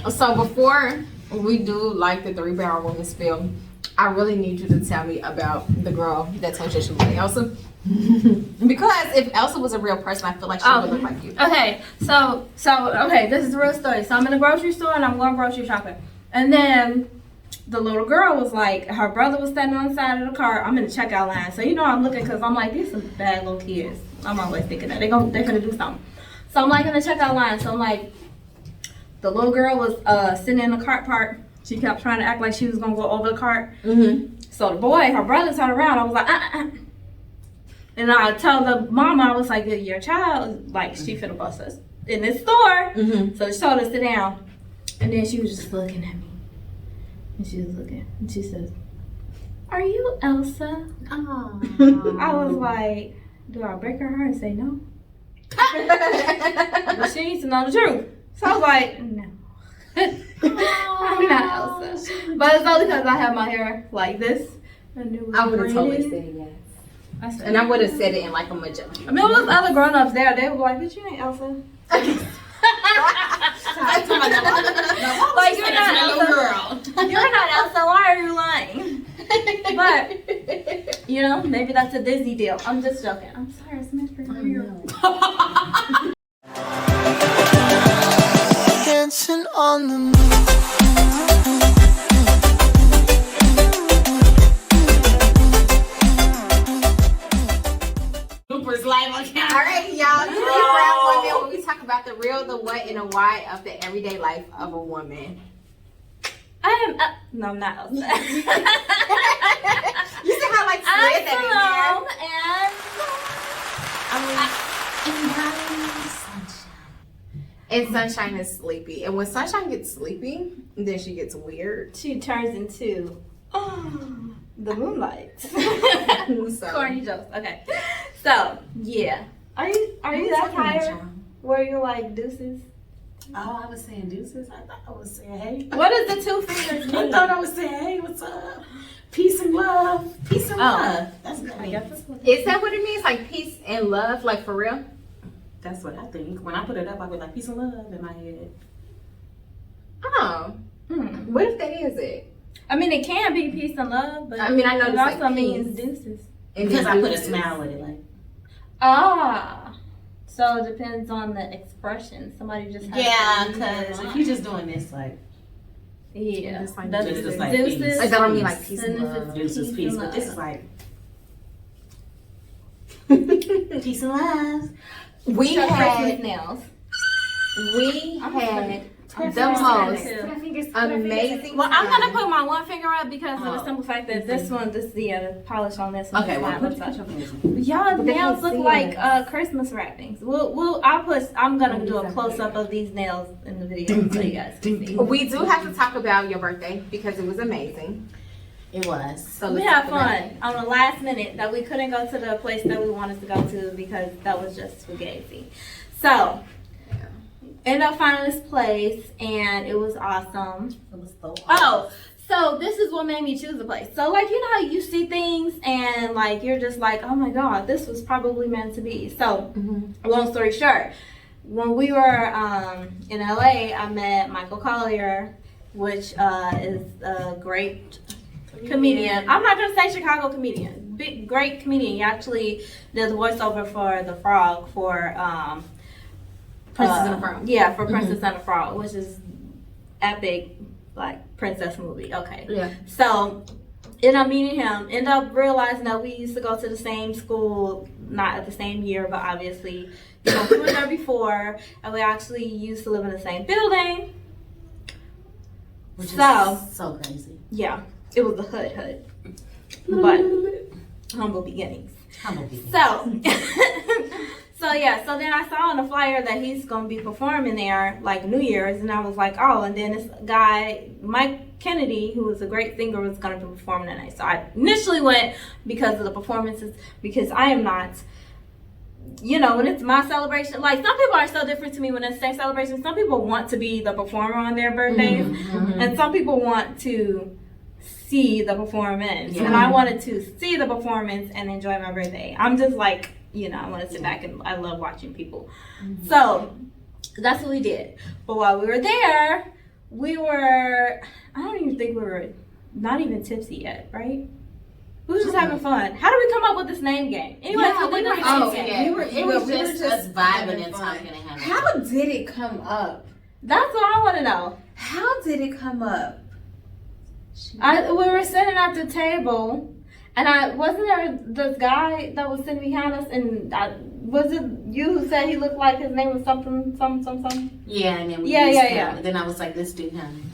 So before we do like the Three Brown Women spill, I really need you to tell me about the girl that told you she was Elsa. Because if Elsa was a real person, I feel like she would look like you. Okay, so okay, this is the real story. So I'm in the grocery store and I'm going grocery shopping, and then the little girl was like, her brother was standing on the side of the car. I'm in the checkout line, so you know I'm looking because I'm like, these some bad little kids. I'm always thinking that they're gonna do something. So I'm like in the checkout line. So I'm like, the little girl was sitting in the cart part. She kept trying to act like she was gonna go over the cart. Mm-hmm. So the boy, her brother, turned around. I was like, And I told the mama, I was like, your child, like, she finna bust us in this store. Mm-hmm. So she told us to sit down. And then she was just looking at me. And she was looking. And she says, are you Elsa? Aww. I was like, do I break her heart and say no? But she needs to know the truth. So I was like, no. I'm not Elsa. But it's only because I have my hair like this. I would have totally said yes. And I would have said it in like a magenta. I mean, it was other grown-ups there. They were like, but you ain't Elsa. Like, you're not Elsa. Girl. You're not Elsa. Why are you lying? But, you know, maybe that's a Disney deal. I'm just joking. I'm sorry. It's meant for you. Dancing on the moon. Alright, y'all. Three Brown Women, when we talk about the real, the what, and the why of the everyday life of a woman. I am. No, I'm not Elsa. You see how like slid that in there? And Sunshine is sleepy. And when Sunshine gets sleepy, then she gets weird. She turns into the moonlight. So. Corny jokes. Okay. So yeah. Are you that tired? Where you're like deuces? Oh, I was saying deuces. I thought I was saying hey. What does the two fingers I mean? thought I was saying hey, what's up? Peace and love. Peace and love. That's what I guess. Is that what it means? Like peace and love? Like for real? That's what I think. When I put it up, I was like peace and love in my head. Oh. What if that is it? I mean, it can be peace and love, but I mean, I know it it's also like means peace. deuces. Because I put a smile with it, like. Ah. So it depends on the expression. Somebody just has Yeah, to because if you're just doing this, like. Yeah. Just like That's just deuces. like Deuces. peace. Like that don't mean like peace and And if love. it's Deuces, peace. and But this love. is like. Peace and love. We So had Christmas nails. the most amazing. Well, I'm gonna time. put my one finger up because of the simple fact that this the polish on this one. Okay, is well, not put touch. your fingers in. Y'all, the But they nails can't look see like us. Christmas wrappings. I'm gonna do a close up of these nails in the video so you guys can see. We do have to talk about your birthday because it was amazing. It was. So We let's had talk about fun on the last minute that we couldn't go to the place that we wanted to go to because that was just fugazi. So, ended up finding this place and it was awesome. It was so Oh, so this is what made me choose the place. So, like, you know how you see things and, like, you're just like, oh my God, this was probably meant to be. So, long story short, when we were in LA, I met Michael Collier, which is a great comedian. I'm not going to say Chicago comedian. Great comedian. He actually did the voiceover for The Frog for Princess and the Frog. Yeah, for Princess and the Frog, which is epic, like princess movie. Okay. Yeah. So, ended up meeting him. Ended up realizing that we used to go to the same school, not at the same year, but obviously, you know, we were there before, and we actually used to live in the same building. Which is So, so crazy. yeah, it was the hood, but humble beginnings. Humble beginnings. So, so then I saw on the flyer that he's gonna be performing there like New Year's, and I was like, oh, and then this guy Mike Kennedy, who was a great singer, was gonna be performing that night. So I initially went because of the performances, because I am not, you know, when it's my celebration, like some people are so different to me when it's their celebration. Some people want to be the performer on their birthdays, and some people want to see the performance. And I wanted to see the performance and enjoy my birthday. I'm just like, you know, I want to sit back and I love watching people. So that's what we did. But while we were there, I don't even think we were not even tipsy yet, right? We were just having fun. How did we come up with this name game? Anyway, Yeah, so we we were did just- this game. yeah. It was we were just just us vibing having and fun. talking and having How fun. did it come up? That's what I want to know. How did it come up? We were sitting at the table, and wasn't there this guy that was sitting behind us, and was it you who said he looked like his name was something? Yeah, and then we Yeah, used yeah, him. yeah. And then I was like, let's do him.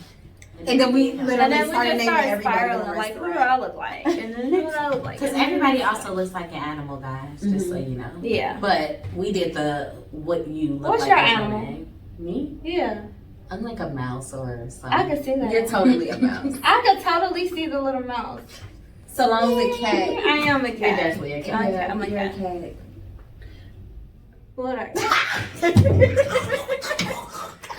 And then we And literally then we started just naming started everybody in spiraling, the like, who do restaurant. I look like? And then who do I look like? Because everybody also looks like an animal, guys, just so you know. Yeah. But we did the what you look What's like. your as your animal? name. Me? Yeah. I'm like a mouse or something. I could see that. You're totally a mouse. I could totally see the little mouse. Salon's a cat. I am a You're cat. definitely a cat. Okay, I'm a You're cat. What are you?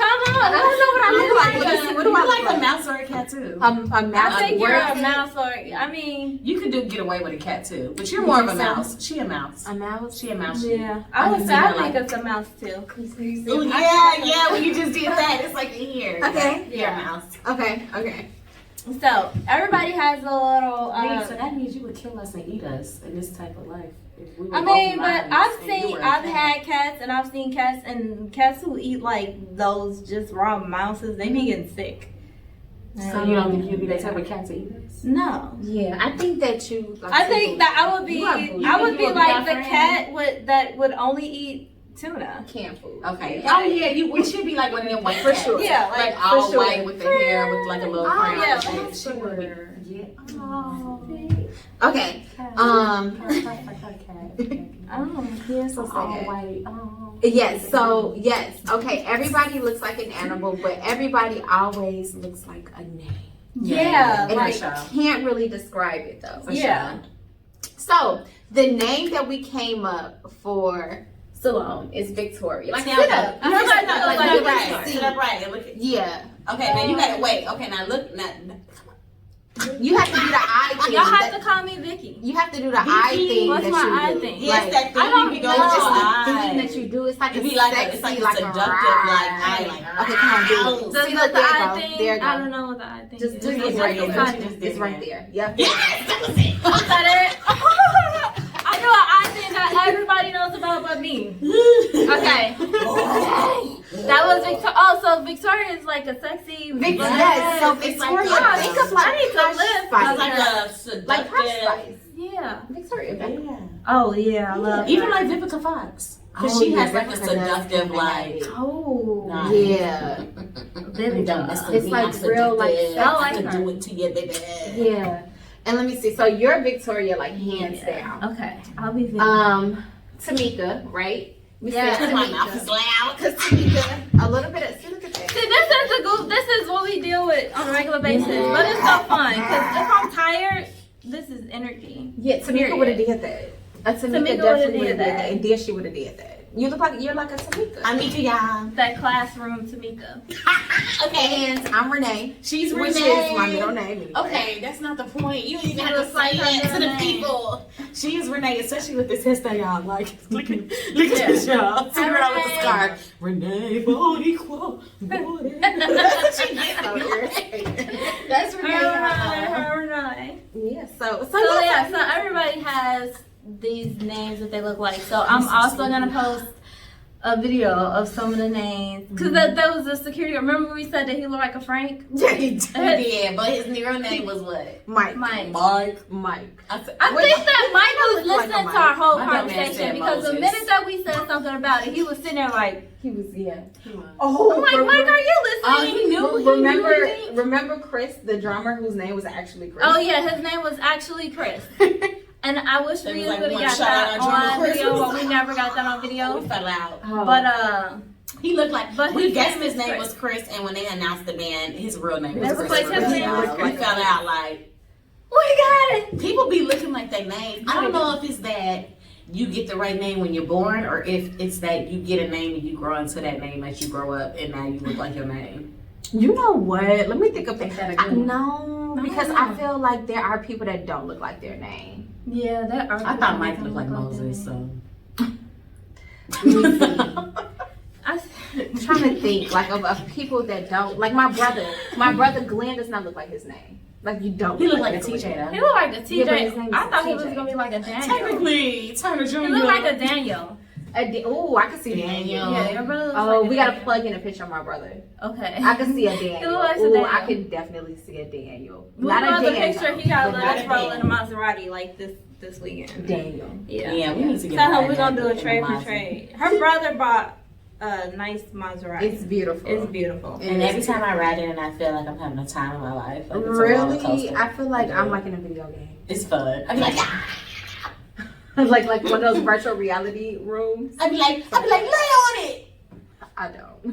Come on, I don't know what I look like. What do I You look like a like? mouse or a cat too? A mouse. I think you're Where- a mouse or, I mean, You could get away with a cat too, but you're more of a mouse. She a mouse. A mouse. She a mouse. yeah. I would say I think it's a mouse too. Ooh, yeah. When you just did that, it's like in here. Okay. You're a mouse. Okay. So, everybody has a little, So that means you would kill us and eat us in this type of life. If we were I mean, both but lions and you were a I've cat. had cats and I've seen cats and cats who eat like those just raw mouses, they be getting sick. So you don't think you'd be that type of cat to eat us? No. Yeah, I think that you. Like, I think that I would be, You are bougie. I would You be would be like our the friend. cat that would only eat tuna. canned food. Okay. Oh yeah, we should be like one of them white For cats. sure. Yeah, Like like, all for sure. white with the hair with like a little Oh, crown. yeah, and for shit. She would be- sure. Yeah. Okay. oh, Yeah, so sad. all white. Oh. Yes. So yes. Okay. Everybody looks like an animal, but everybody always looks like a name. yeah, And like, I can't really describe it though. For yeah. sure. So the name that we came up for Siloam is Victoria. Like sit up. I feel like that was like you're right. right. Sit up right and look at. Yeah. Okay, now you gotta wait. Okay, now look. Now, You have to do the eye thing. Y'all have to call me Vicky. You have to do the eye thing. What's that my you eye do. thing? yes, Like, that thing I don't you be know. going It's to just the eye. thing that you do. It's like It'd a be like sexy, it's like a like seductive, ride. like eye, like. Okay, come on, do it. The, See, the, look, the there you eye go. thing, There you go. I don't know what the eye thing Just is. do Just it right right there. there. She just did It's right it. there. Yep. Yes, that was it. Is that it? I know an eye thing that everybody knows about but me. Okay. That was Victoria. Oh, so Victoria is like a sexy. Yes. So It's like Victoria, a- think of like I need to Hush live Spice. It's like a seductive. Like Hush Spice. Yeah. Victoria. Yeah. Oh yeah, I love Even her. like Vivica Fox. Because Oh, she yeah, has like a Vivica does seductive, kinda like. have it. Oh. Nah. Yeah. Vivica. It's like real, like, I like to her. do it to you, baby. Yeah. And let me see. So you're Victoria, like hands down. Okay, I'll be Vicky. Tamika, right? We Yeah. said My mouth is loud. Because Tamika, a little bit of, see, look at that. See, this is the goof. This is what we deal with on a regular basis, but it's so fun because if I'm tired, this is energy. Yeah, Tamika Period. would have did that. Tamika Tamika would've definitely did would have did that. that. And then she would have did that. You're like a Tamika. I'm Mika, y'all. That classroom Tamika. Okay. And I'm Renee. She's Which Renee. is my middle name. Anyway. Okay, that's not the point. You don't even She have to looks like say her it to the middle name. people. She is Renee, especially with this hairstyle, y'all. Like, look at this, y'all. Sitting around with the Renee. scarf. Renee, Boniqua. She gets So it. irritating. That's Renee. Her Renee. Yeah. So So yeah. yeah, so everybody has these names that they look like. So I'm also gonna post a video of some of the names because that was the security. Remember when we said that he looked like a Frank? Yeah, he did. Yeah, but his real name was what? Mike. Mike. Mike. I said, I think that Mike was Like a listening Mike. to our whole My dumb ass conversation said because the Moses. minute that we said something about it, he was sitting there like, He was, yeah. Oh, I'm like, Mike, are you oh, listening? he knew. Remember Chris, the drummer whose name was actually Chris? Oh yeah, his name was actually Chris. And I wish That we was like would have one got shout that out our drummer, on Chris. video, but we never got that on video. We fell out. Oh. But He looked like, But we his guessed name his is name Chris. was Chris, and when they announced the band, his real name was That Chris. was like his name was We Chris. fell out like, we got it. people be looking like their name. I don't know if it's that you get the right name when you're born, or if it's that you get a name and you grow into that name as you grow up, and now you look like your name. You know what? Let me think of Think that a good one? No, because I feel like there are people that don't look like their name. Yeah, that. I thought Mike looked like Moses, so. I, trying to think like of people that don't like my brother. My brother Glenn does not look like his name. Like you don't. He look like a TJ though. He looked like a Yeah, but his TJ. name is I thought he TJ. was gonna be like a Daniel. Technically, Turner Jr. He looked like a Daniel. Oh, I can see Daniel. Yeah, your brother looks Oh, like we a gotta Daniel. plug in a picture of my brother. Okay. I can see a Daniel. looks like a Ooh, Daniel. I can definitely see a Daniel. We Not love a the Daniel. picture. He got but let us not a roll in a Maserati like this weekend. Daniel. Yeah. Yeah, we need to get Tell behind her we're gonna that do a in the trade for Mazda. trade. Her brother bought a nice Maserati. It's beautiful. It's beautiful. And every time I ride it, and I feel like I'm having a time of my life. Like it's a roller Really, coaster. I feel like I'm like in a video game. It's fun. I'd be like, like one of those virtual reality rooms. lay on it. I don't. Put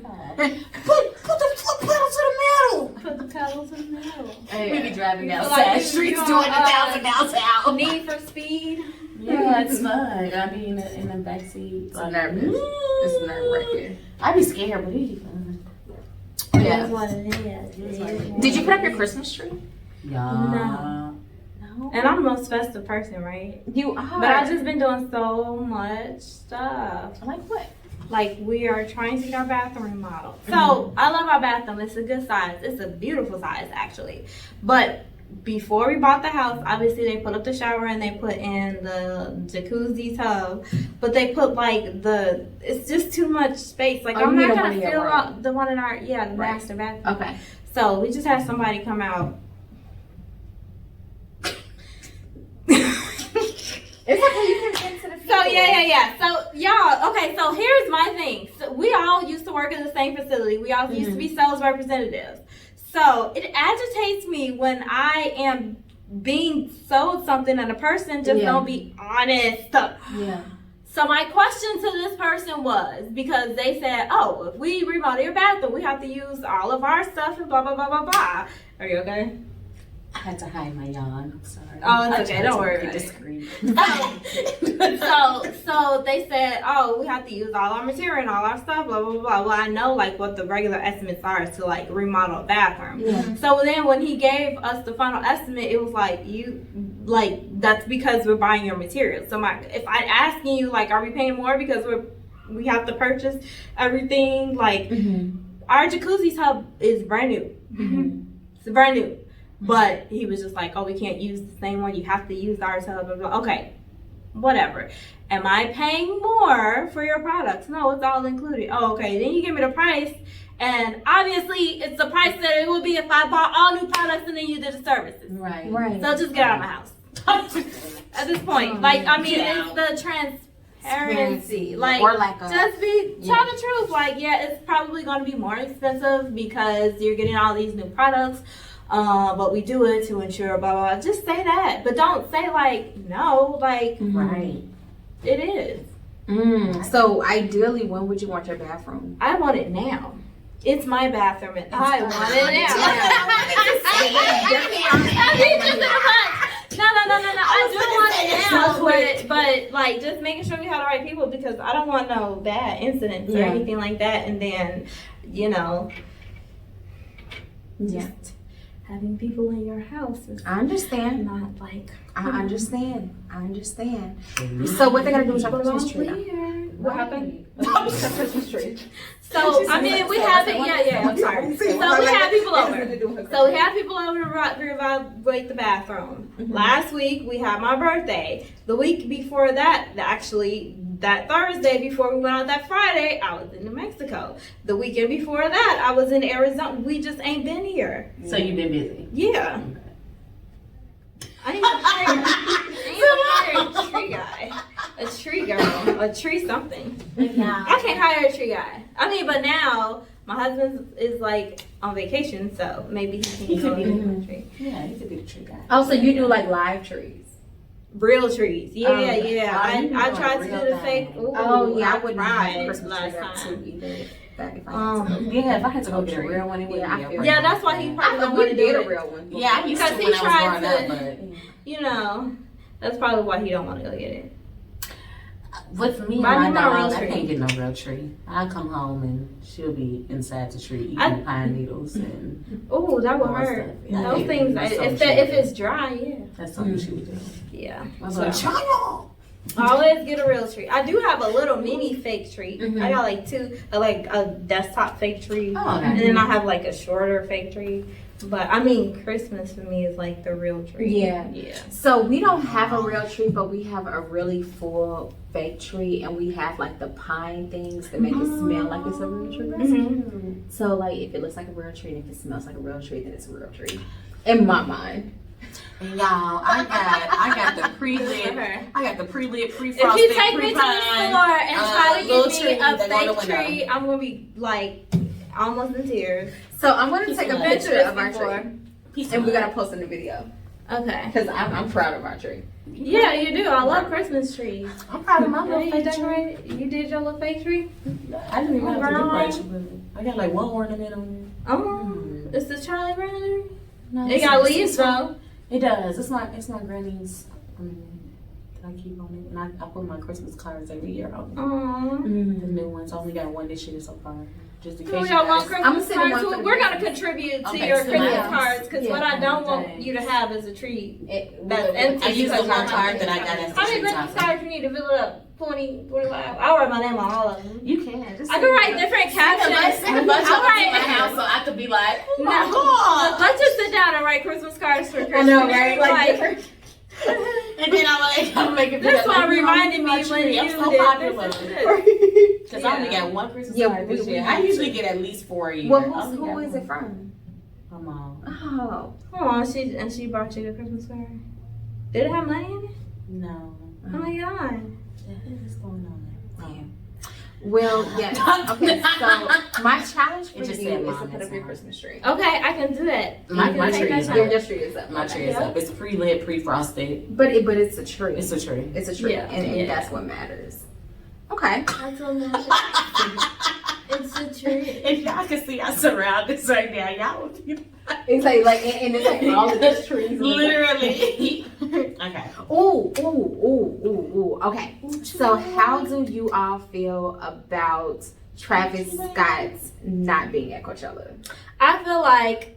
the foot pedal to the metal. Put the pedals in the middle. We be driving down So like sad you- streets you doing on, it downtown. Need for Speed. Yeah, it's fun. I be in the back seat. It's nervous. It's nerve wracking. I be scared, but it be fun. Yeah. That's what it is. Did you put up your Christmas tree? Yeah. No. And I'm the most festive person, right? You are. But I've just been doing so much stuff. like what? Like we are trying to get our bathroom remodeled. So I love our bathroom. It's a good size. It's a beautiful size actually. But before we bought the house, obviously they put up the shower and they put in the jacuzzi tub. But they put like it's just too much space. Like Oh, I'm you not mean the one gonna in your fill room. out the one in our the Right. master bathroom. Okay. So we just had somebody come out. It's okay. You can into the So yeah. So y'all, okay. So here's my thing. So we all used to work in the same facility. We all used to be sales representatives. So it agitates me when I am being sold something and a person just Yeah. don't be honest. Yeah. So my question to this person was, because they said, "Oh, if we remodel your bathroom, we have to use all of our stuff and blah blah blah blah blah." Are you okay? I had to hide my yawn. I'm sorry. Oh, it's I okay. tried Don't to worry be about it. discreet. So they said, "Oh, we have to use all our material and all our stuff, blah blah blah." Well, I know like what the regular estimates are to like remodel a bathroom. Yeah. So then when he gave us the final estimate, it was like that's because we're buying your materials. So if I asking you like, are we paying more because we have to purchase everything? Like our jacuzzi tub is brand new. It's brand new. But he was just like, "Oh, we can't use the same one. You have to use our tub." Blah, blah. Okay, whatever. Am I paying more for your products? No, it's all included. Oh, okay. Then you give me the price, and obviously it's the price that it would be if I bought all new products and then you did the services. Right. Right. So just get out of my house at this point. Like, I mean, it's the transparency. Like, or lack of. just tell the truth. Like, yeah, it's probably going to be more expensive because you're getting all these new products. But we do it to ensure blah, blah, blah. Just say that. But don't say like, no, like, Right. it is. So ideally, when would you want your bathroom? I want it now. It's my bathroom and I want it now. No. I do want it now. But like, just making sure we have the right people because I don't want no bad incidents or anything like that. And then, just having people in your house is I understand. not like. I understand. So what they're gonna do with your Christmas tree? What happened? Christmas tree. So I mean, we have it. Yeah. I'm sorry. So we have people over. So we have people over to reevaluate the bathroom. Last week we had my birthday. The week before that, actually, that Thursday before we went out that Friday, I was in New Mexico. The weekend before that, I was in Arizona. We just ain't been here. So you've been busy. Yeah. I ain't a tree guy. A tree girl. A tree something. I can't hire a tree guy. I mean, but now my husband is like on vacation, so maybe he can go to the tree. Yeah, he could be the tree guy. Oh, so you do like live trees? Real trees. Yeah. I tried to real do the thing. fake. Ooh, I wouldn't have tried Christmas last tree up time. too either. Back if I had to. Yeah, if I had to go get a real one, it would Yeah, I be a feel real Yeah, that's why he I probably thought don't we want to did do a it. real one. Yeah, I used Because to he when I tried was growing up, but That's probably why he don't want to go get it. with me and Buy my me my dog, real I tree. can't get no real tree. I come home and she'll be inside the tree eating pine needles and Oh, that would all hurt. stuff. Yeah, Those things, that's if something she would it's dry, yeah. That's something she would do. Yeah. I was like, child, Always get a real tree. I do have a little mini fake tree. Mhm. I got like two, like a desktop fake tree, Oh, and okay. then I have like a shorter fake tree. But I mean, Christmas for me is like the real tree. Yeah. Yeah. So we don't have a real tree, but we have a really full fake tree, and we have like the pine things that make it smell like it's a real tree. Mhm. So like if it looks like a real tree, and if it smells like a real tree, then it's a real tree. In my mind. And y'all, I got the pre-lit, Okay. I got the pre-lit, If pre-frosted, you take me to the pre-pine, store and try to little get me tree a that go in the fake window. tree, I'm gonna be like almost in tears. So I'm gonna take a I've been picture through of our this tree, Piece and of we're love. gonna post in the video Okay. because I'm proud of our tree. Yeah, you do. I love Christmas trees. I'm proud of my Yeah, little you fake tree. decorate. You did your little fake tree. I didn't even have to do Girl. much, but I got like one ornament on Oh, it's the Charlie Brown tree. it. No, It got leaves though. It does. It's my granny's. That I keep on it, and I put my Christmas cards every year on it. Aww. The new ones. I only got one this year so far. Just in case We you got one guys. I'm Christmas sending card one too. for We're the gonna business. contribute to Okay, your so Christmas yeah. cards because Yeah. what I don't want Thanks. you to have is a tree. That's I empty. use the because one I'm card not- that I got as the How many tree Christmas topper. cards you need to fill it up? 20, 25. I'll write my name on all of them. You can. Just I can write different captions. Send a bunch of I'll them to write- my house so I could be like, oh my No. God. Let's just sit down and write Christmas cards for Christmas. I know, right? Like, And then I'm making This one reminded me my when tree. you I'm so did popular. this. Because I only got one Christmas Yeah, card this we year. have I usually get at least 4 a year. well, I only who got is it one. from? My mom. Oh, Oh, she brought you the Christmas card. Did it have money in it? No. Oh my god. What is going on? well, yes. Okay, so my challenge for It you just is said to mom put up is your mom. Christmas tree. Okay, I can do that. My I can take tree that is time. Your tree is up. My okay. tree is up. It's pre-lit, pre-frosted. But it's a tree. It's a tree. It's a tree, Yeah, and yeah. that's what matters. Okay. That's what it's a tree. If y'all can see us around this right now, y'all would be It's like and it's like all of these trees. and it's like- literally. Okay. Ooh. Okay. So how do you all feel about Travis Scott's not being at Coachella? I feel like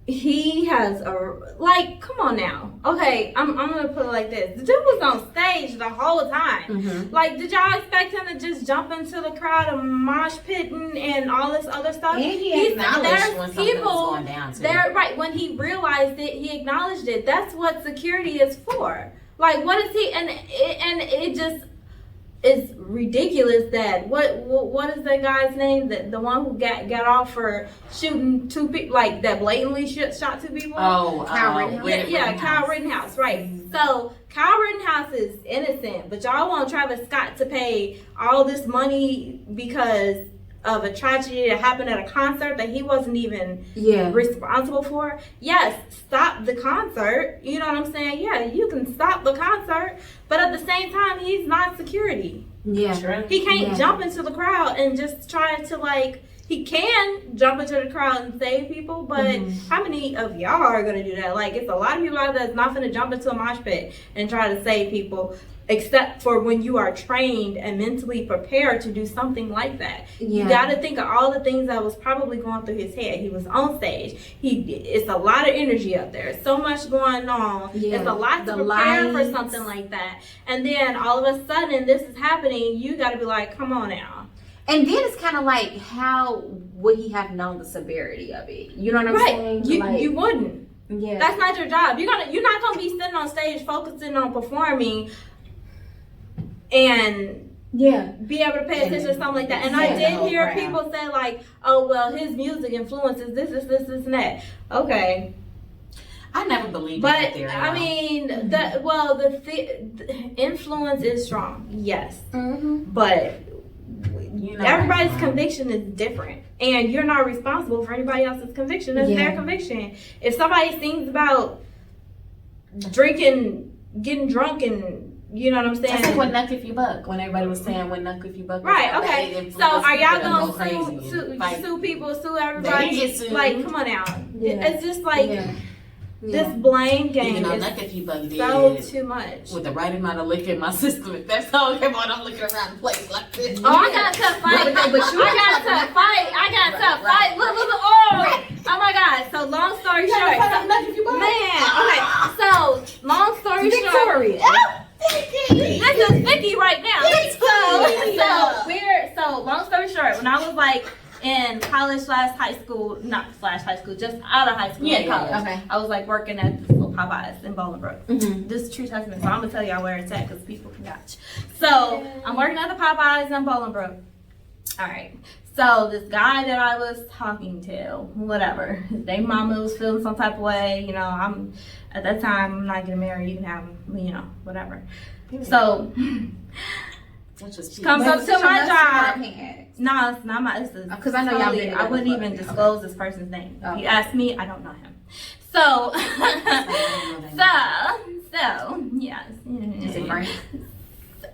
he has a like. Come on now. Okay, I'm gonna put it like this. The dude was on stage the whole time. Mm-hmm. Like, did y'all expect him to just jump into the crowd and mosh pitting and all this other stuff? And he He's- acknowledged there's when something was people going down too. there, right? When he realized it, he acknowledged it. That's what security is for. Like, what is he? And it just is ridiculous that what is that guy's name? The one who got off for shooting 2 people, like that blatantly shot 2 people. Oh, Kyle Rittenhouse. Yeah, Kyle Rittenhouse, right. So Kyle Rittenhouse is innocent, but y'all want Travis Scott to pay all this money because of a tragedy that happened at a concert that he wasn't even Yeah. responsible for. Yes, stop the concert. You know what I'm saying? Yeah, you can stop the concert, but at the same time, he's not security. Yeah. True. He can't Yeah. jump into the crowd and just try to like. He can jump into the crowd and save people, but how many of y'all are gonna do that? Like, it's a lot of people out there that's not gonna jump into a mosh pit and try to save people, except for when you are trained and mentally prepared to do something like that. Yeah. You got to think of all the things that was probably going through his head. He was on stage. It's a lot of energy up there. So much going on. Yeah. It's a lot to The prepare for lights. something like that. And then all of a sudden, this is happening. You got to be like, come on now. And then it's kind of like, how would he have known the severity of it? You know what I'm Right. saying? You, Like, you wouldn't. yeah. That's not your job. You're not gonna be sitting on stage focusing on performing and Yeah. be able to pay attention to something like that. And I Yeah, did the whole hear crowd. people say like, "Oh well, his music influences this, and that." Okay, I never believed but that theory. I mean, the influence is strong, yes, Mm-hmm. but You know everybody's that. conviction is different, and you're not responsible for anybody else's conviction. It's Yeah. their conviction. If somebody sings about drinking, getting drunk, and you know what I'm saying. That's like when Knuck If You Buck, when everybody was saying when Knuck If You Buck. was Right, out, okay. they So are y'all influenced people to gonna go crazy and fight. sue people, sue They everybody? get sued. Like, come on now. Yeah. It's just like Yeah. this blame Even game though is Knuck If You Buck did so too much. with the right amount of liquor in my system. If that song came on, I'm looking around the place like this. Oh, I got to fight. But you- I got to fight. I got to fight. Look, oh my God. So long story short. Knuck If You Buck. Man, okay. So long story short. Victorious. like in college slash high school, not slash high school, just out of high school and college. Okay. I was like working at this little Popeyes in Bolingbrook. Mm-hmm. This is true testament, so I'm gonna tell y'all where it's at because people can watch. So I'm working at the Popeyes in Bolingbrook. All right. So this guy that I was talking to, whatever, their mama was feeling some type of way. You know, I'm at that time I'm not getting married. You can have them, you know, whatever. So she comes up to my job. No, it's not my. Because I know y'all been. I wouldn't even disclose this person's name. Oh. He asked me. I don't know him. So, yes. Is it Frank?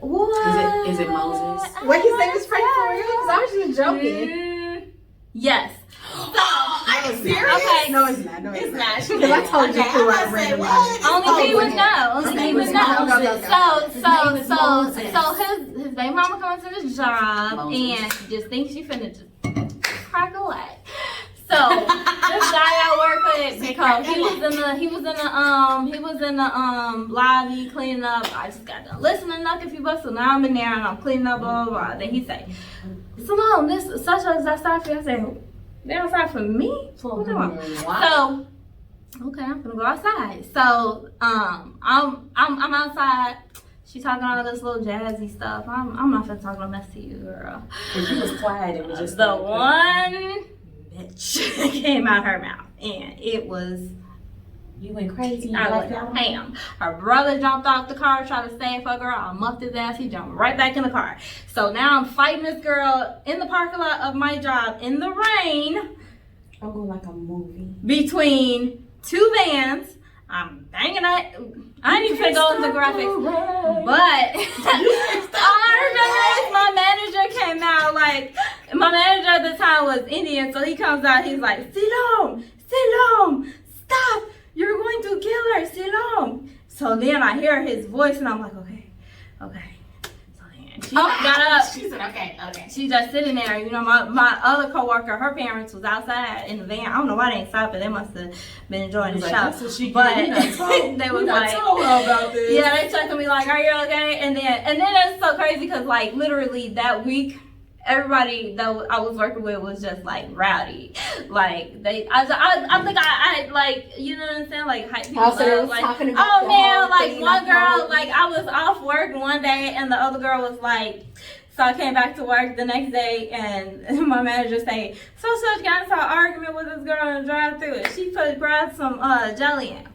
What? Is it Moses? What he said was Frank for real? Because I was just joking. Yes. Are you serious? Okay. No, it's not. No, it's not. Because Because I told you who I say ran what? Only he would know. Only he would know. So his baby mama comes to this job and she just thinks she finna just crack away. So this guy I work with, because he was in the lobby cleaning up. I just got done listening, knock a few bucks, so now I'm in there and I'm cleaning up, blah blah blah. Then he say, "Salome, this such as that start for you." I say, "They don't start for me." So okay, I'm gonna go outside. So I'm outside. She talking all this little jazzy stuff. I'm not finna talk no mess to you, girl. If you was quiet, it was just the one bitch came out her mouth, and it was. You went crazy. I was ham. Her brother jumped off the car, tried to save her girl. I muffed his ass. He jumped right back in the car. So now I'm fighting this girl in the parking lot of my job in the rain. I'll go like a movie. Between two vans. I'm banging it. I ain't even go into graphics. But all I remember is my manager came out, like, my manager at the time was Indian, so he comes out, he's like, Siloam, stop. You're going to kill her, Siloam. So then I hear his voice and I'm like, okay. So then she got up. She said, okay. She just sitting there. You know, my other coworker, her parents was outside in the van. I don't know why they ain't stopping. They must have been enjoying the show. That's what she but they was like, told her about this. yeah, they checked me like, are you okay? And then it's so crazy because like literally that week, everybody that I was working with was just like rowdy. Like I think I like, you know what I'm saying? Like hype people up. Like, talking about oh man, whole like thing, one the girl, whole like I was off work one day and the other girl was like, so I came back to work the next day and my manager say, so got into an argument with this girl in the drive-thru and she grabbed some jelly and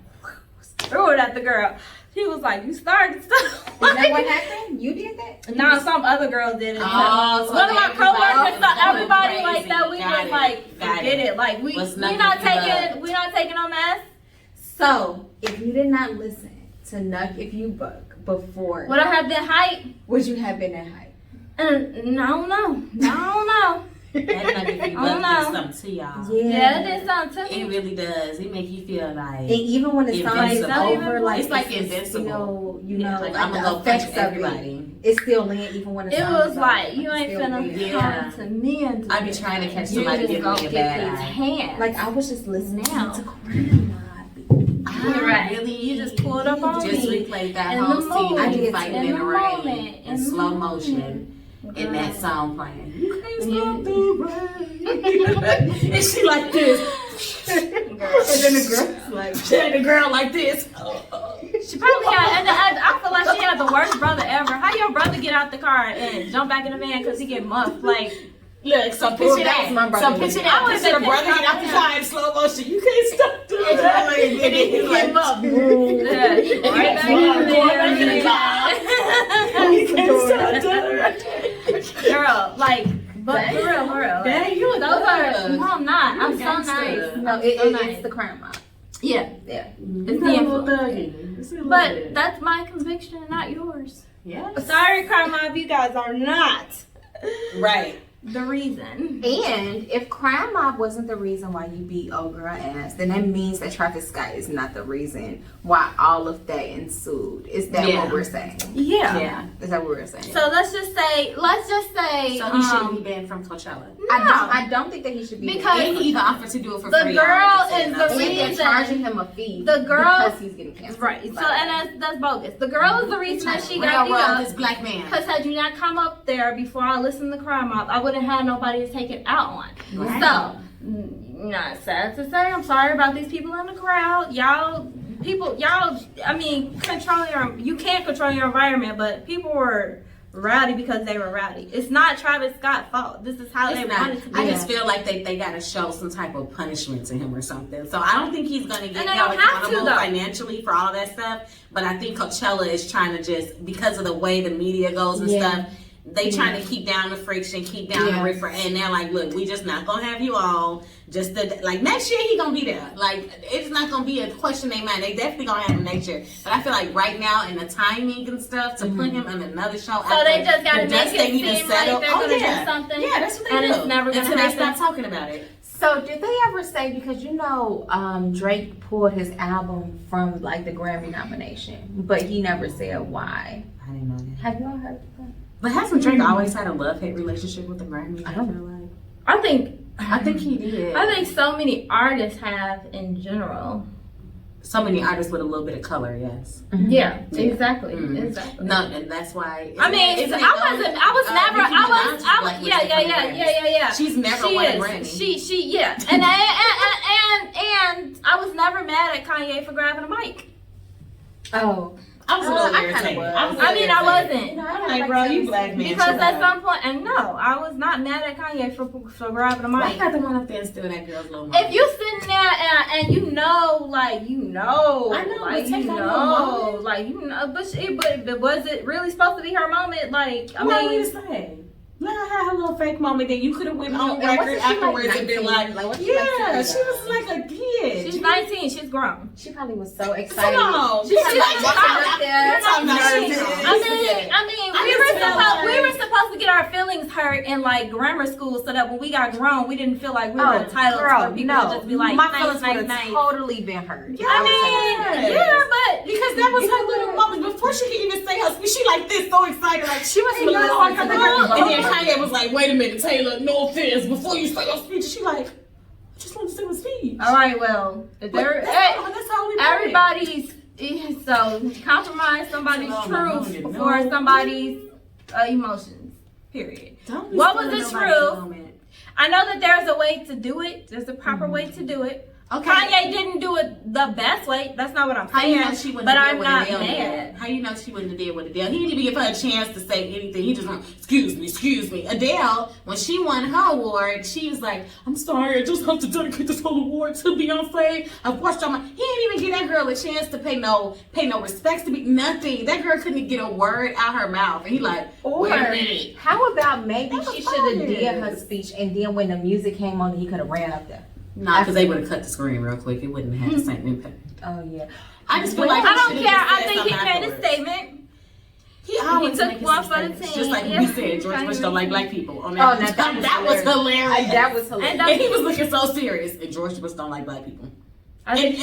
threw it at the girl. She was like, you started stuff. Is that what happened? You did that? No, some other girl did it. Oh, so one of my coworkers, everybody crazy. like that. We Got was it. like, Got forget it. it. Like we What's not nothing taking no mess. So, if you did not listen to Nuck If You Buck before, Would I have been hype? would you have been that hype? I don't know. That Nugget Free I don't Buck know. did something to y'all. Yeah, it did something to It me. really does. It make you feel like And even when the song is Invincible. over, like It's like still, Invincible. you know, like like I'm the gonna go effects punch of everybody. it. It's still lit even when the It song was is like over. you It's ain't still finna lit. Yeah. come to me and do I be this. trying to catch You somebody just giving gonna me a get bad these eye. hands. Like I was just listening Now. to Grandma. You're right. Really? You just pulled up on Just me. replayed that In whole the scene moment. of you In fighting the in the rain moment. in In the slow moment. motion. And that song playing. You can't Yeah. stop the rain. And she like this. And then the girl's like, She had the girl like this. She probably had, and I feel like she had the worst brother ever. How your brother get out the car and jump back in the van because he get muffed? Like, Look, so Well, picture that was my that. brother. So picture that. I would've Picture the been brother pissed get out the off. car in slow motion. You can't stop doing that. And then he get up. yeah, right back in the van. You can't stop doing that. Girl, like, but for real. Dang, you a Those are, thug. no, I'm not. You a I'm so gangster. nice. no, it's the crime mob. Yeah, Yeah. it's the influence. But that's my conviction, not yours. Yeah. Sorry, Crime Mob, you guys are not Right. the reason. And if Crime Mob wasn't the reason why you beat old girl ass, then that means that Travis Scott is not the reason why all of that ensued. Is that Yeah. what we're saying? Yeah. Yeah. Is that what we're saying? So let's just say, So he shouldn't be banned from Coachella. I don't think that he should be Because- And he even offered to do it for The free. girl already, is so the no. And they're reason- charging him a fee. The girl- because he's getting canceled. right. So and that's bogus. The girl is the reason that she got beat Railroad up. this black man. Because had you not come up there before I listened to Crime Mob, I would wouldn't have nobody to take it out on. Right. So, not sad to say, I'm sorry about these people in the crowd. Y'all, I mean, you can't control your environment, but people were rowdy because they were rowdy. It's not Travis Scott's fault. This is how they wanted to be. I just feel like they got to show some type of punishment to him or something. So I don't think he's going to get held accountable financially for all that stuff. But I think Coachella is trying to just, because of the way the media goes and stuff, they trying to keep down the friction, keep down the riff, and they're like, look, we just not gonna have you all. Just like next year he gonna be there. Like it's not gonna be a question in their mind. They definitely gonna have him next year. But I feel like right now in the timing and stuff to put him on another show. So they just gotta make it seem like they're gonna do something. Yeah, that's what they do. And it's never gonna happen. happen. They stop talking about it. So did they ever say, because Drake pulled his album from like the Grammy nomination, but he never said why. I didn't know that. Have you all heard that? But hasn't Drake always had a love-hate relationship with the Grammy? I feel like. I think he did. I think so many artists have in general. So many artists with a little bit of color, yes. Yeah, exactly. Exactly. No, and that's why. Yeah. She's never won a Grammy. Yeah. And I was never mad at Kanye for grabbing a mic. Oh. I was a little irritated. I wasn't. I'm like, bro, you black man. Because at some point, and no, I was not mad at Kanye for grabbing a mic. I got the one up there and steal that girl's little mic. If you sitting there and you know, but was it really supposed to be her moment? Like, I mean, say. Let her have her little fake moment. Then you could have went on record afterwards and been like, she was like a kid. She's 19. She's grown. She probably was so excited. She's like, we were supposed to get our feelings hurt in like grammar school, so that when we got grown, we didn't feel like we were entitled for people to just be like, my feelings would have totally been hurt. Yeah, but because that was her little moment before she could even say her speech. She like this, so excited, like she was like her girl. And then Kanye was like, wait a minute, Taylor, no offense, before you say your speech. She like, I just want to say my speech. All right, well, that's how we everybody's so compromise somebody's truth for somebody's emotions. Period. What was the truth? I know that there's a way to do it. There's a proper way to do it. Okay. Kanye didn't do it the best way. That's not what I'm saying. How you know she wouldn't but have I'm not mad. How you know she wouldn't have did with Adele? He didn't even give her a chance to say anything. He just went, excuse me. Adele, when she won her award, she was like, I'm sorry, I just have to dedicate this whole award to Beyonce. I've watched all my. He didn't even give that girl a chance to pay no respects to be nothing. That girl couldn't get a word out her mouth. And he like, wait a minute. How about maybe she should have did her speech, and then when the music came on, he could have ran up there. Nah, because they would have cut the screen real quick. It wouldn't have had the same impact. Oh yeah. I just feel like I don't care. I think he made a statement. He always took one for the team. Just like we said, George Bush don't like black people. On that, that was hilarious. That was hilarious. And he was looking so serious. And George Bush don't like black people. I think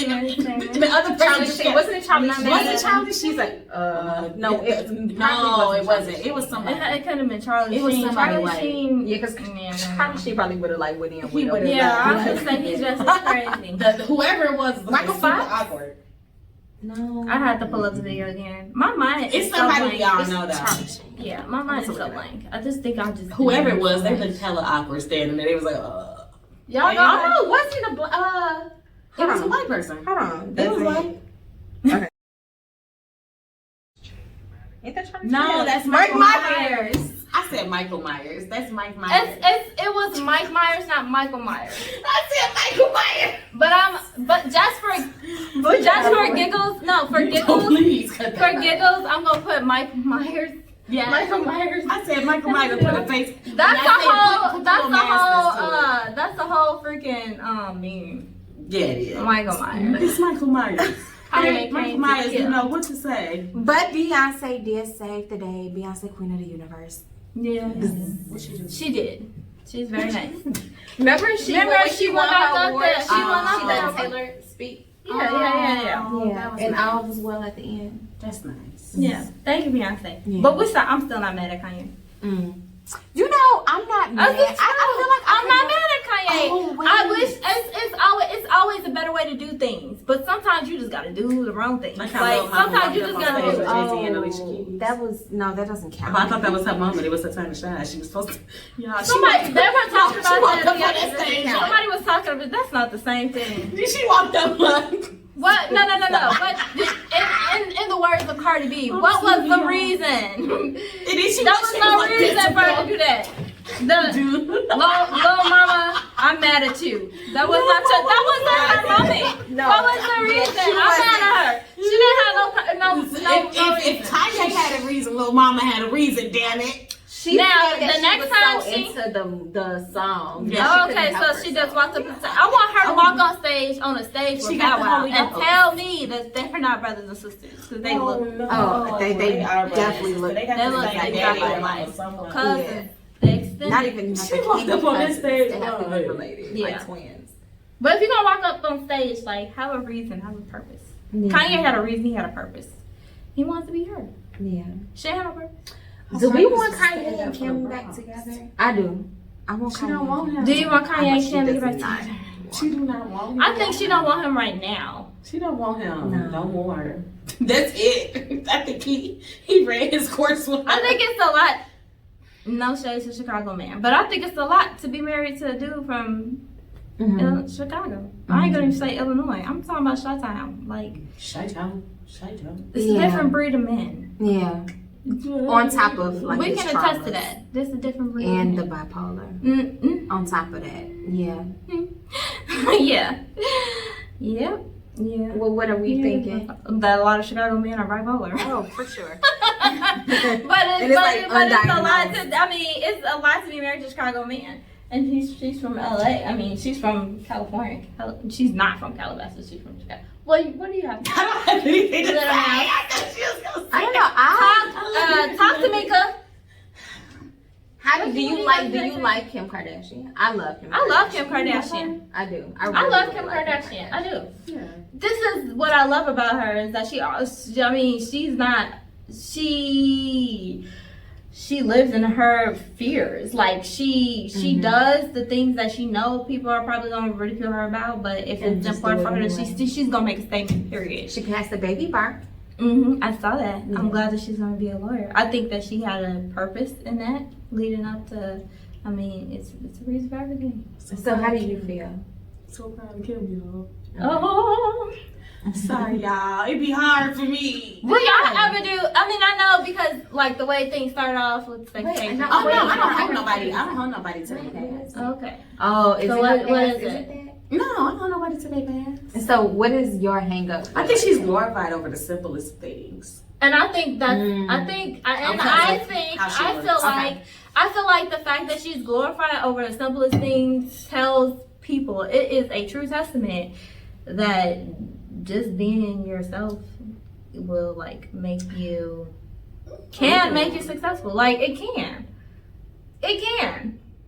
the other person wasn't it Charlie? Was it Charlie? She's like, no, it wasn't. It was somebody. It could have been Charlie. It was Sheen. somebody Charlie white. Sheen. Yeah, because Charlie Sheen probably would have like went in. I was just saying he's just crazy. Whoever it was Michael super Fox? awkward. No, I had to pull up the video again. My mind is somebody we all know though. Yeah, my mind is so blank. I just think I just whoever it was, they looked hella awkward standing there. They was like, y'all know, was he the it was a white person. Hold on. It was white. Okay. Ain't that Charlie? No, that's Mike Myers. I said Michael Myers. That's Mike Myers. It was Mike Myers, not Michael Myers. I said Michael Myers. But just for giggles, for giggles, I'm gonna put Mike Myers. Yeah, Michael Myers. I said Michael Myers put a face. That's the whole freaking meme. Yeah, it is. Michael Myers. It's Michael Myers. Michael Myers, you know what to say. But Beyonce did save the day. Beyonce, Queen of the Universe. Yeah. What she do? She did. She's very nice. Remember she won her award? She won let Taylor speak. Yeah. And all was well at the end. That's nice. Yeah. Thank you, Beyonce. Yeah. But I'm still not mad at Kanye. You know, I'm not mad. I feel like I'm not mad at Kanye. I wish it's always a better way to do things. But sometimes you just gotta do the wrong thing. Like Sometimes you just gotta do. That doesn't count. I thought that was her moment. It was her time to shine. She was supposed to. Yeah, Somebody, they were talking about walked that up the on other that day. stage. Somebody was talking about that's not the same thing. She walked up like. What? No. But in the words of Cardi B, what was the reason? There was no reason for her to do that. Little mama, I'm mad at you. That was not her moment. No. What was the reason? I'm mad at her. She didn't have no reason. If Kanye had a reason, Lil Mama had a reason. Damn it. She Now, said that the next was time so she- into the song. Yeah. that Okay, couldn't help so she just herself. walked up and said, I want her to walk on a stage She with got Bow the Wow Holy and Ghost. tell me that they're not brothers and sisters because they look They are definitely look. They got They the look same exactly daddy alike. alike. cousins. They extended. Not even. She walked up on that stage. They have to be related, Yeah. like twins. But if you're gonna walk up on stage, like have a reason, have a purpose. Yeah. Kanye had a reason, he had a purpose. He wants to be heard. Yeah. She had no purpose. Do we want Kanye and Kim back together? I do. I want Kanye. She don't want him. Do you want Kanye and She Kim to does get back not. together? She do not want him. I think she don't want him right now. She don't want him. No. No more. That's it. I think he ran his course with her. I think it's a lot. No shade to Chicago man, but I think it's a lot to be married to a dude from Chicago. I ain't gonna even say Illinois. I'm talking about Chi-Town. Like Chi-Town. it's a different breed of men. Yeah. On top of like We his can attest to traumas that. This is a different breed. and the of bipolar. men. On top of that, yeah. Yeah. Yep. Yeah. Well, what are we thinking? That a lot of Chicago men are bipolar. Oh, for sure. but And it's like but it's a lot undiagnosed. to. I mean, it's a lot to be married to a Chicago man. And she's from LA. I mean, she's from California. She's not from Calabasas. She's from Chicago. What do you have? I don't have anything to Is say. that I thought she was gonna say. I don't know. Talk to Mika. How do you like Kim Kardashian? I love Kim. I love Kim Kardashian. I do. I really, love really Kim like Kardashian. I do. Yeah. This is what I love about her is that she lives in her fears. Like she does the things that she knows people are probably gonna ridicule her about, but if And it's just important do for it her, anyway. she's gonna make a statement. Period. She passed the baby bar. I saw that. I'm glad that she's gonna be a lawyer. I think that she had a purpose in that leading up to. I mean, it's a reason for everything. So how do you feel? So proud of Kim, y'all. Oh. Sorry, y'all. It'd be hard for me. Will y'all ever do? I mean, I know because like the way things started off with expectations. Oh no, I don't hold nobody. I don't hold nobody to their past. Okay. Oh, is So it what her is past? it? that? No, I don't hold nobody to their past. So what is your hang up? I think she's glorified over the simplest things. And I think that's Because of how she looks. I feel like the fact that she's glorified over the simplest things tells people it is a true testament that just being yourself will like make you successful. Like it can.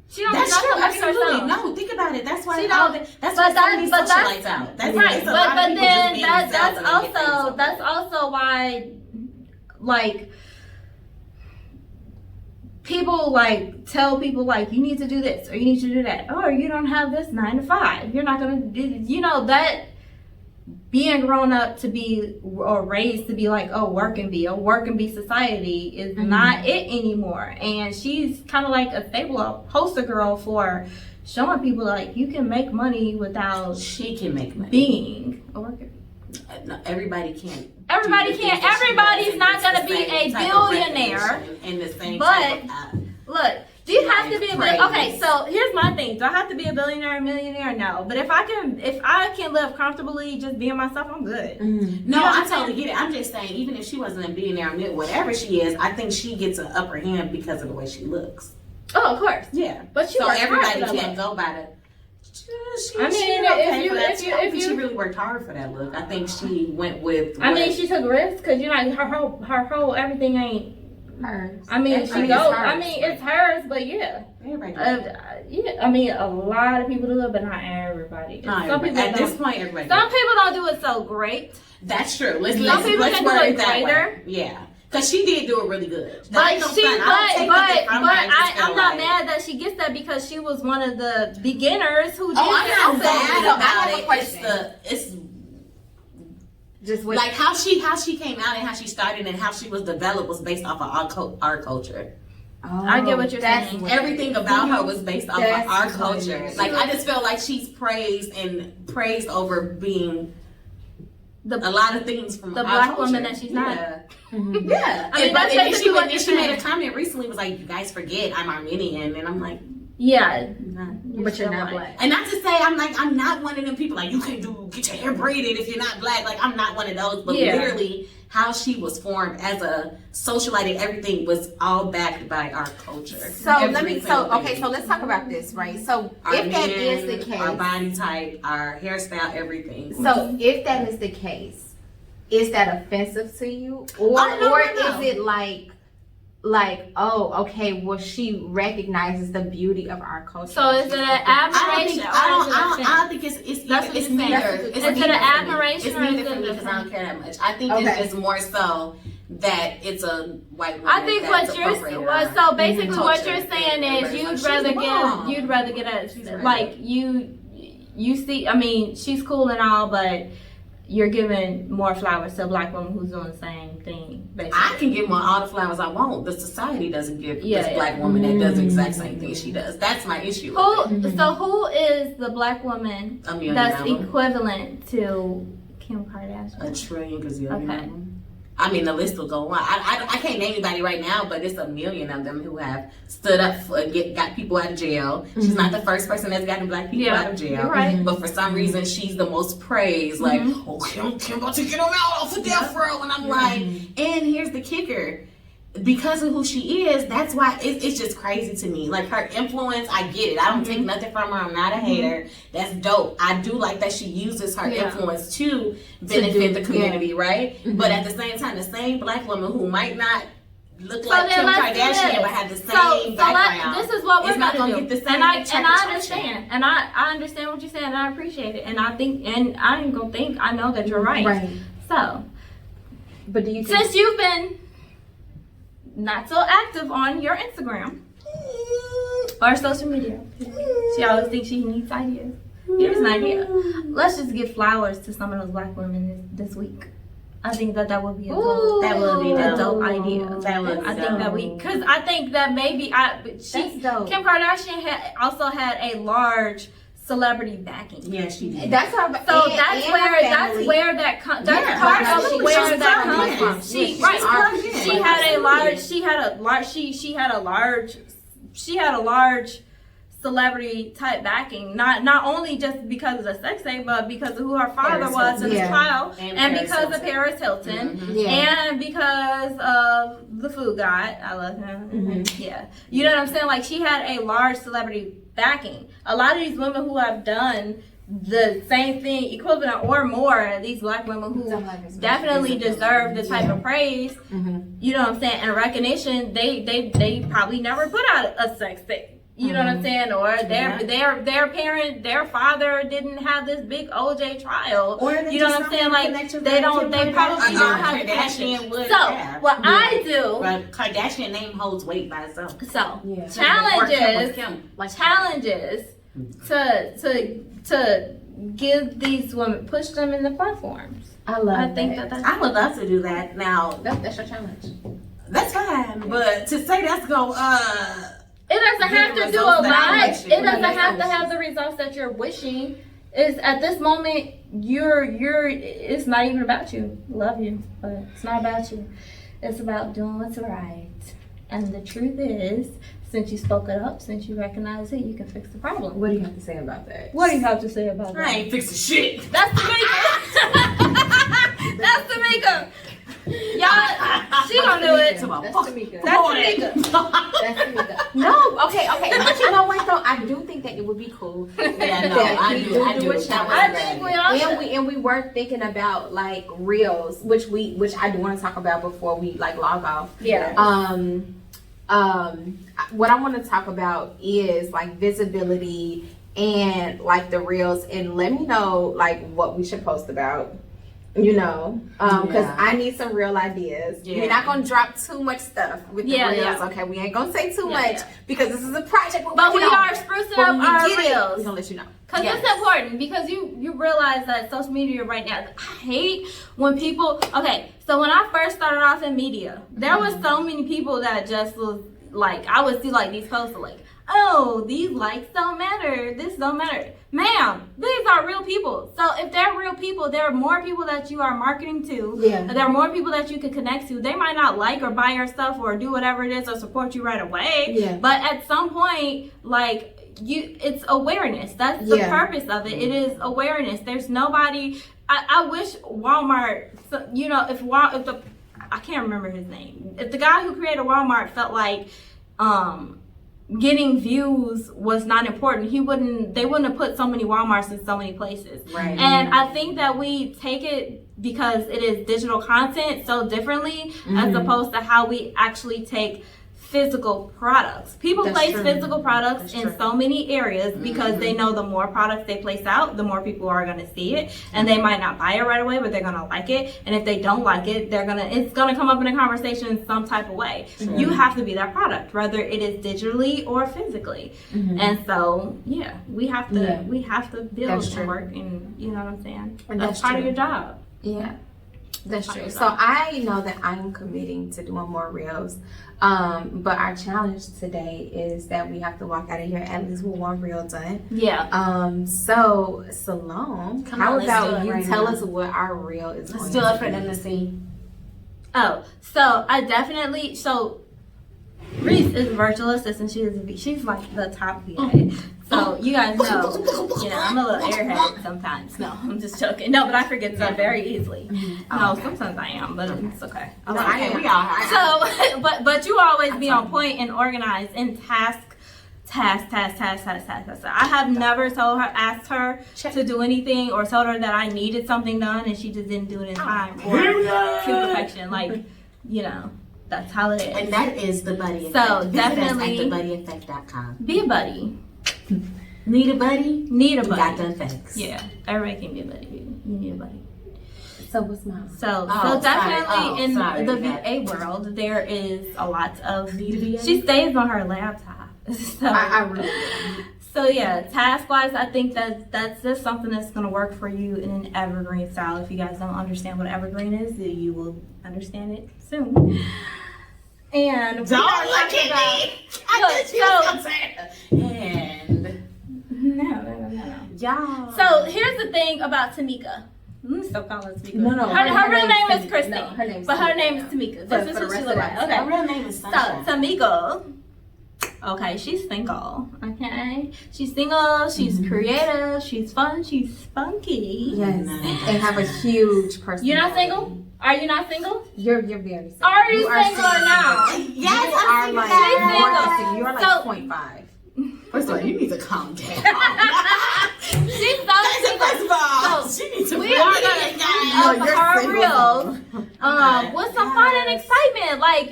She don't That's have true, to look at absolutely. herself. No, think about it. That's why She all don't- that's but why so many that's- socialites out. That's Right, it's a lot of but people just then being themselves and they get things over. that's also why like people like tell people like you need to do this or you need to do that or you don't have this 9 to 5. You're not gonna do that. Being grown up to be or raised to be like work and be society is not it anymore. And she's kind of like a poster girl for showing people like you can make money without She can make money. being a worker. No, everybody can't. Everybody do the can't. things that she Everybody's does, and not it's gonna the be same a type of billionaire, recognition and the same but type of, Look, do you have to be a Praise. okay? So here's my thing: do I have to be a billionaire, or millionaire? No, but if I can live comfortably, just being myself, I'm good. No, You know what I I'm totally get it. I'm just saying, even if she wasn't a billionaire, whatever she is, I think she gets an upper hand because of the way she looks. Oh, of course. Yeah, But she so worked hard everybody for that can't look. go by the. I mean, she if you she really worked hard for that look. I think she went with. I mean, she took risks because her whole everything ain't hers. I mean, It's she hers. goes. I mean, it's hers, but yeah. Everybody. Yeah, I mean, a lot of people do it, but not everybody. Not Some everybody. people At don't. this point, everybody. Some people don't do it so great. That's true. Let's people word can do it it that way. greater. Yeah. Because she did do it really good. But I'm not mad that she gets that because she was one of the beginners who did I'm not mad about it. Question. It's just what, like how she came out and how she started and how she was developed was based off of our culture. I get what you're saying. Everything about her was based off of our culture. Like I just feel like she's praised over being a lot of things from the our black culture. woman that she's not. Yeah. I mean, that's basically what she made a comment recently was like, you guys forget I'm Armenian, and I'm like, yeah, but you're not black. And not to say I'm not one of them people like you can get your hair braided if you're not black. Like I'm not one of those. But literally, how she was formed as a socialite and everything was all backed by our culture. So so let's talk about this, right? So if that is the case, our body type, our hairstyle, everything. So if that is the case, is that offensive to you, or no. is it like oh okay, well she recognizes the beauty of our culture? So is it an admiration? I don't think it's neither. Is it an admiration? It's neither for me because I don't care that much. I think it's more so that it's a white woman. I think what you're saying is you'd rather get a like you see. I mean, she's cool and all, but you're giving more flowers to a black woman who's doing the same thing. Basically. I can give all the flowers I want. The society doesn't give this black woman that does the exact same thing she does. That's my issue. So who is the black woman that's equivalent to Kim Kardashian? A trillion gazillion. Okay. I mean, the list will go on. I can't name anybody right now, but it's a million of them who have stood up for got people out of jail. Mm-hmm. She's not the first person that's gotten black people out of jail. Right. But for some reason, she's the most praised. Like, Kim about to get him out off of death row. And I'm like, and here's the kicker. Because of who she is, that's why it's just crazy to me. Like her influence, I get it. I don't take nothing from her. I'm not a hater. That's dope. I do like that she uses her influence to benefit the community, right? But at the same time, the same black woman who might not look like Kim Kardashian but have the same background. This is what we're not going to do. get the same and I understand. And I understand what you're saying, and I appreciate it. And I think, and I ain't gonna think, I know that you're right. Right. So, but do you think, since you've been not so active on your Instagram or social media, she always thinks she needs ideas. Here's an idea. Let's just give flowers to some of those black women this week. I think that would be a dope, dope idea. Because I think that maybe Kim Kardashian also had a large celebrity backing. Yeah, she did. That's her. So that's where that comes from. She had a large celebrity type backing, not only just because of the sex tape, but because of who her father was in his trial, and because of Paris Hilton, and because of the food guy. I love him. Yeah, you know what I'm saying? Like, she had a large celebrity backing. A lot of these women who have done the same thing, equivalent or more, these black women who definitely deserve the type of praise, you know what I'm saying, and recognition, they probably never put out a sex tape. You know what I'm saying? Or their father didn't have this big OJ trial. Or you know what I'm saying? Like, they probably don't have Kardashian would. So what I do, well, Kardashian name holds weight by itself. So challenges to give these women, push them in the platforms. I would love to do that. Now that's your challenge. That's fine, but to say that's go it doesn't have to do a lot. It doesn't have to have the results that you're wishing. Is at this moment you're it's not even about you. Love you, but it's not about you. It's about doing what's right. And the truth is, since you spoke it up, since you recognize it, you can fix the problem. What do you have to say about that? What do you have to say about that? I ain't fixing shit. That's Tamika. That's Tamika. Y'all, she gonna do it. That's Tamika. That's Tamika. No, okay. But you know what though? I do think that it would be cool. Yeah, no, I do. I think we all and we were thinking about like reels, which I do want to talk about before we like log off. Yeah. What I want to talk about is like visibility and like the reels, and let me know like what we should post about. You know, because Yeah. I need some real ideas. Yeah. We're not gonna drop too much stuff with the reels. Yeah. Okay, we ain't gonna say too Yeah, much yeah. because this is a project. But we are sprucing up our We're reels. gonna let you know. Because Yes. it's important, because you realize that social media right now, I hate when people, okay, so when I first started off in media, there was so many people that just was like, I would see like these posts like, oh, these likes don't matter, this don't matter. Ma'am, these are real people. So if they're real people, there are more people that you are marketing to. Yeah. There are more people that you can connect to. They might not like or buy your stuff or do whatever it is or support you right away. Yeah. But at some point, like, it's awareness. That's the purpose of it. It is awareness. There's nobody. I wish Walmart, you know, if the, I can't remember his name. If the guy who created Walmart felt like getting views was not important, they wouldn't have put so many Walmarts in so many places. Right. And I think that we take it, because it is digital content, so differently as opposed to how we actually take physical products. People place physical products in so many areas because they know the more products they place out, the more people are going to see it, and they might not buy it right away, but they're going to like it. And if they don't like it, it's going to come up in a conversation in some type of way. You have to be that product, whether it is digitally or physically. And so, yeah, we have to build and work, and you know what I'm saying? And that's part of your job. Yeah, that's true. So I know that I'm committing to doing more reels. But our challenge today is that we have to walk out of here at least with one reel done. Yeah. So Siloam, how about you tell us what our reel is? Let's do it for them to see. Oh, so I definitely, Reese is a virtual assistant. She's like the top VA. So you guys know, I'm a little airhead sometimes. No, I'm just joking. No, but I forget stuff very easily. No, sometimes I am, but it's okay. We all. So, but you always be on point and organized and task. I have never asked her to do anything or told her that I needed something done and she just didn't do it in time or to perfection. Like, that's how it is. And that is the buddy effect. So definitely thebuddyeffect.com. be a buddy. Need a buddy? Need a buddy. Got the effects. Yeah, everybody can be a buddy. You need a buddy. So what's mine? So definitely in the VA world, there is a lot of. She stays on her laptop. So I really do. So yeah, task-wise, I think that's just something that's going to work for you in an evergreen style. If you guys don't understand what evergreen is, you will understand it soon. And don't look at me. No. Y'all. So here's the thing about Tamika. Let me stop calling her Tamika. No. Her real name is Christine. No, her name's but her Tamika. name is Tamika. This is what she looks like. Okay. Her real name is Sunshine. So Tamika. Okay, she's single. Okay, she's single. She's creative. She's fun. She's funky. Yes, and have a huge personality. You're not single? Are you not single? You're very single. Are you single or not? Yes, You are like She's more than single. single. You are like So- 0.5. First of all, you need to calm down. She's so single. First of all, So, she needs to we are gonna No, you're her single. reels with some fun and excitement. Like,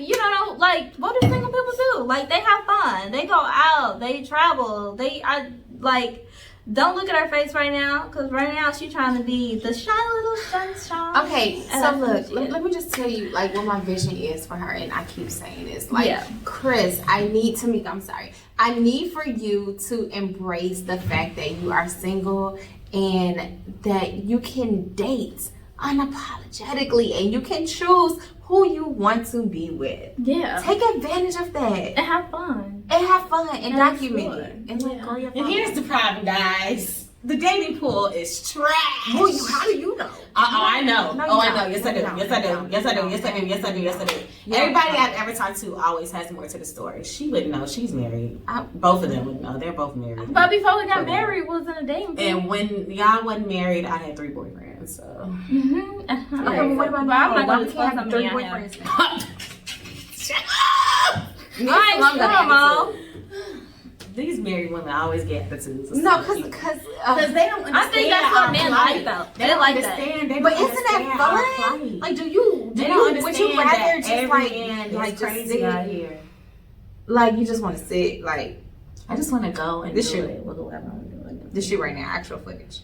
like what do single people do? Like, they have fun. They go out. They travel. Don't look at her face right now, because right now she's trying to be the shy little sunshine. Okay, And so that's look, what let me just tell you like what my vision is for her, and I keep saying this. Like, Yeah. Chris, I need for you to embrace the fact that you are single and that you can date unapologetically and you can choose who you want to be with. Yeah. Take advantage of that And have fun. and have fun and And document explore. it and like grow your And here's the problem, guys. The dating pool is trash. how do you know? I know. No, you I don't. know. Yes, I do. No, Yes, I do. no, Yes, I do. no, Yes, I do. no. Yes, I do. Yes, I do. Yeah. Everybody I've ever talked to always has more to the story. She wouldn't know. She's married. Both of them would know. They're both married. But before we got married, we was in a dating pool. And when y'all wasn't married, I had 3 boyfriends. So Mm-hmm. Okay, but what about I'm now? not Why gonna we can't have disclose 3 how many I have. boyfriends now? shut up. Alright, come on. These married women always get attitudes. No, because because they don't understand. I think that's what our men plight. like, though. They They don't like that. understand. They but don't isn't that understand our fun? plight. Like, would you Rather just every like man like is just crazy sit out here? like you just want to sit like I just want to go and This do shit. it with whoever I'm doing. this shit right now, actual footage.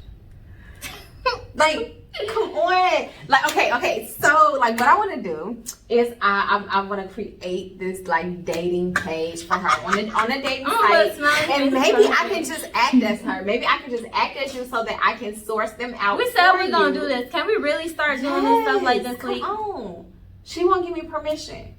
Like Come on. Like, okay. So, like, what I want to do is I want to create this like dating page for her on a dating site, and maybe I can just act as her. Maybe I can just act as you so that I can source them out. We said we're for gonna you. do this. Can we really start doing this stuff like this week? Come on. She won't give me permission.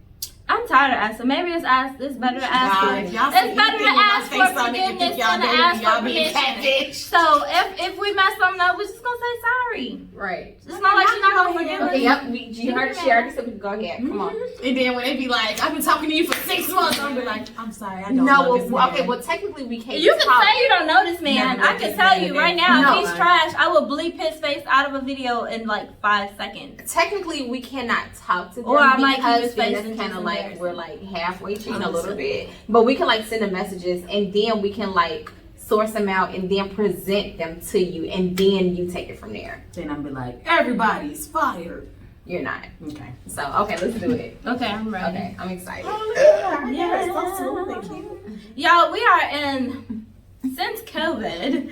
I'm tired of asking. Maybe it's better to ask for. if y'all It's better to anything with my ask face for on it, you forgiveness think y'all than to dating, ask y'all for being permission. catfish. So if we mess something up, we're just gonna say sorry. Right. It's not like she's not gonna forgive us. Okay, yep. She already said we can go ahead. Come on. And then when they be like, I've been talking to you for 6 months, I'll be like, I'm sorry, I don't No, know this man. okay, well, technically we can't You can talk. say you don't know this man. Never I met can this tell man you in right there. now, No. if he's trash, I will bleep his face out of a video in like 5 seconds. Technically, we cannot talk to them Or I might keep because his face then and it's kind just of like embarrass we're like halfway cheating a little bit. But we can like send them messages and then we can like source them out and then present them to you and then you take it from there. Then I'll be like, everybody's fired. You're not. Okay. So, okay, let's do it. Okay, I'm ready. Okay, I'm excited. Yeah, so smooth, thank you. Y'all, we are in, since COVID,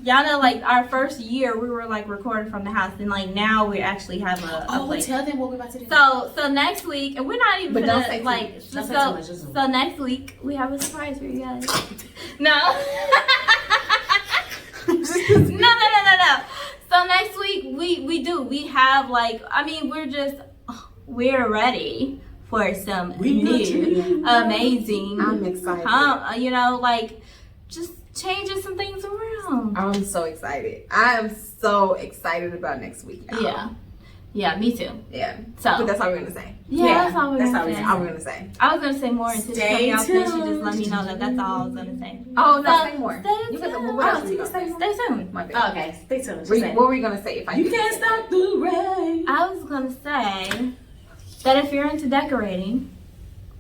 y'all know like our first year we were like recording from the house and like now we actually have a place. Tell them what we're about to do. So next week, and we're not even But don't gonna say too like, much. Don't say too much, just- so next week we have a surprise for you guys. No. No. So next week we have like, I mean, we're ready for some new, amazing, I'm excited. you know, like just changing some things around. I'm so excited. I am so excited about next week. Y'all. Yeah, me too. Yeah. So But that's all we're gonna say. that's all we're that's gonna all we say. All we're gonna say. I was gonna say more until she cut me off, then she just tuned. let me know that that's all I was gonna say. Oh, no, So, say more. stay You can, tuned. what else were you gonna say? Stay tuned. My bad. Oh, okay, stay tuned. What were you gonna say if I You didn't can't say stop the rain. I was gonna say that if you're into decorating,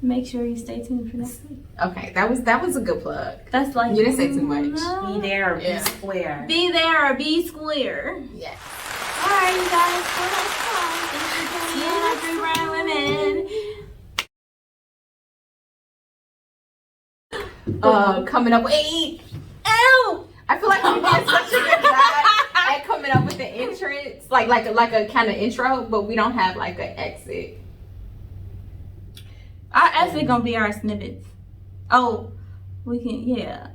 make sure you stay tuned for next week. that? Okay, that was a good plug. That's like You didn't say too much. Be there or Yeah. be square. Be there or be square. Yes. All right, you guys. Till next time. Thanks for tuning in to Three Brown Women. Coming up. Wait. Ow! I feel like we did such a good job at coming up with the entrance, like a kind of intro, but we don't have like an exit. Our exit gonna be our snippets. Oh, we can, yeah.